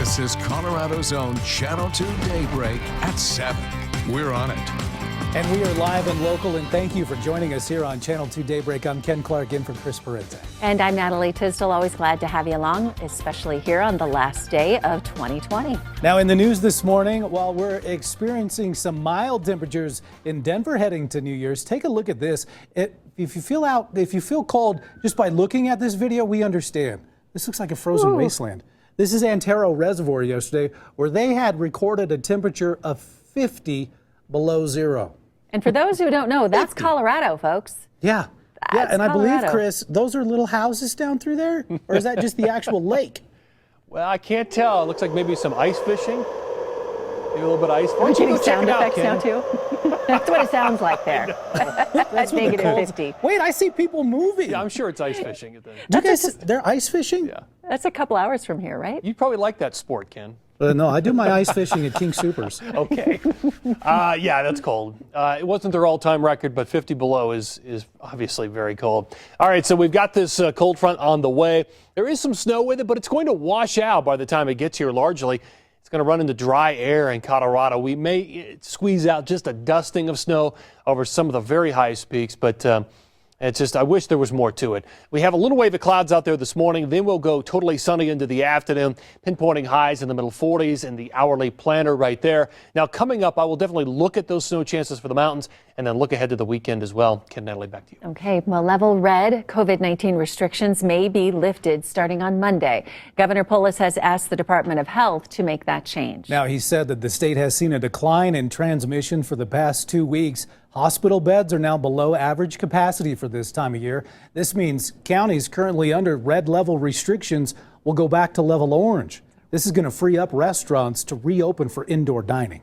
This is Colorado's own Channel 2 Daybreak at 7. We're on it. And we are live and local, and thank you for joining us here on Channel 2 Daybreak. I'm Ken Clark in for Chris Parente. And I'm Natalie Tisdale, always glad to have you along, especially here on the last day of 2020. Now in the news this morning, while we're experiencing some mild temperatures in Denver heading to New Year's, take a look at this. If you feel cold just by looking at this video, we understand. This looks like a frozen wasteland. This is Antero Reservoir yesterday, where they had recorded a temperature of 50 below zero. And for those who don't know, that's Colorado, folks. Yeah. That's and I Colorado. believe, Chris, those are little houses down through there? Or is that just the actual lake? Well, I can't tell. It looks like maybe some ice fishing. Maybe a little bit of ice fishing. We're getting sound effects now, too. That's what it sounds like there. That's negative 50. Wait, I see people moving. Yeah, I'm sure it's ice fishing. They're ice fishing? Yeah. That's a couple hours from here, right? You'd probably like that sport, Ken. No, I do my ice fishing at King Soopers. Okay. Yeah, that's cold. It wasn't their all-time record, but 50 below is obviously very cold. All right, so we've got this cold front on the way. There is some snow with it, but it's going to wash out by the time it gets here largely. It's going to run into dry air in Colorado. We may squeeze out just a dusting of snow over some of the very highest peaks, but it's just, I wish there was more to it. We have a little wave of clouds out there this morning. Then we'll go totally sunny into the afternoon, pinpointing highs in the middle 40s in the hourly planner right there. Now, coming up, I will definitely look at those snow chances for the mountains and then look ahead to the weekend as well. Ken, Natalie, back to you. Okay, well, level red, COVID-19 restrictions may be lifted starting on Monday. Governor Polis has asked the Department of Health to make that change. Now, he said that the state has seen a decline in transmission for the past 2 weeks. Hospital beds are now below average capacity for this time of year. This means counties currently under red level restrictions will go back to level orange. This is going to free up restaurants to reopen for indoor dining.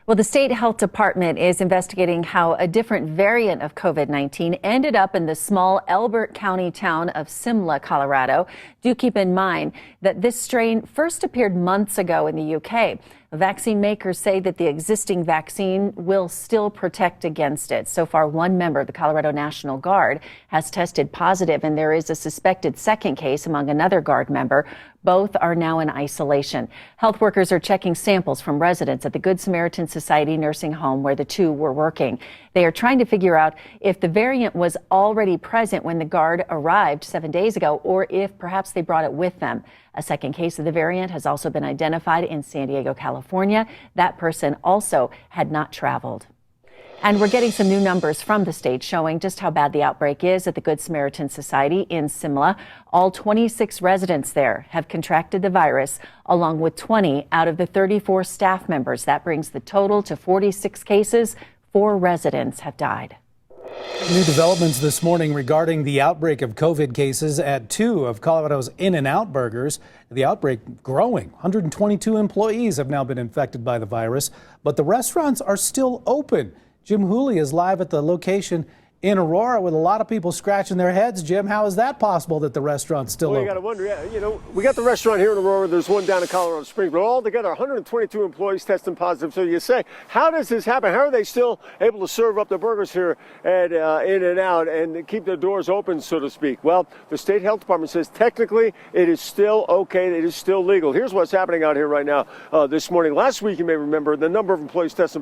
Well, the state health department is investigating how a different variant of COVID-19 ended up in the small Elbert County town of Simla, Colorado. Do keep in mind that this strain first appeared months ago in the UK. Vaccine makers say that the existing vaccine will still protect against it. So far, one member of the Colorado National Guard has tested positive, and there is a suspected second case among another Guard member. Both are now in isolation. Health workers are checking samples from residents at the Good Samaritan Society nursing home where the two were working. They are trying to figure out if the variant was already present when the Guard arrived 7 days ago, or if perhaps they brought it with them. A second case of the variant has also been identified in San Diego, California. That person also had not traveled. And we're getting some new numbers from the state showing just how bad the outbreak is at the Good Samaritan Society in Simla. All 26 residents there have contracted the virus, along with 20 out of the 34 staff members. That brings the total to 46 cases. 4 residents have died. New developments this morning regarding the outbreak of COVID cases at 2 of Colorado's In-N-Out burgers. The outbreak growing. 122 employees have now been infected by the virus, but the restaurants are still open. Jim Hooley is live at the location in Aurora with a lot of people scratching their heads. Jim, how is that possible that the restaurant's still open? You got to wonder, we got the restaurant here in Aurora. There's one down in Colorado Springs, but all together, 122 employees testing positive. So you say, how does this happen? How are they still able to serve up the burgers here at In-N-Out and keep their doors open, so to speak? Well, the state health department says technically it is still okay. It is still legal. Here's what's happening out here right now this morning. Last week, you may remember, the number of employees testing